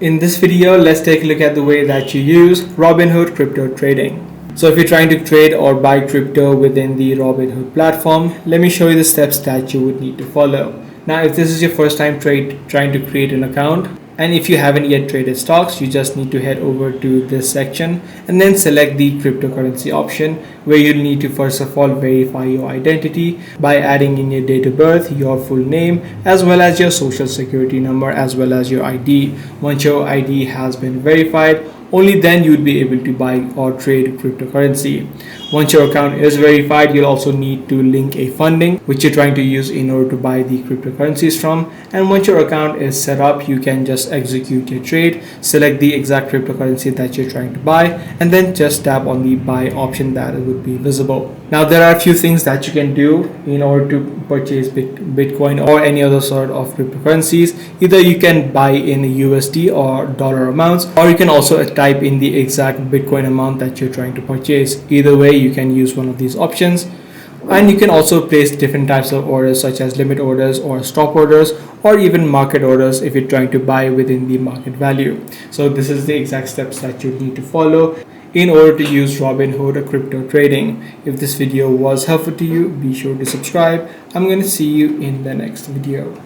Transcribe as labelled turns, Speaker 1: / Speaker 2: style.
Speaker 1: In this video, let's take a look at the way that you use Robinhood crypto trading. So if you're trying to trade or buy crypto within the Robinhood platform, let me show you the steps that you would need to follow. Now, if this is your first time trying to create an account, and if you haven't yet traded stocks, you just need to head over to this section and then select the cryptocurrency option, where you'll need to first of all verify your identity by adding in your date of birth, your full name, as well as your social security number, as well as your ID. Once your ID has been verified, only then you'd be able to buy or trade cryptocurrency. Once your account is verified, you'll also need to link a funding which you're trying to use in order to buy the cryptocurrencies from. And once your account is set up, you can just execute your trade, select the exact cryptocurrency that you're trying to buy, and then just tap on the buy option that would be visible. Now, there are a few things that you can do in order to purchase Bitcoin or any other sort of cryptocurrencies. Either you can buy in USD or dollar amounts, or you can also type in the exact Bitcoin amount that you're trying to purchase. Either way, you can use one of these options. And you can also place different types of orders, such as limit orders or stop orders, or even market orders if you're trying to buy within the market value. So this is the exact steps that you need to follow in order to use Robinhood crypto trading. If this video was helpful to you, be sure to subscribe. I'm going to see you in the next video.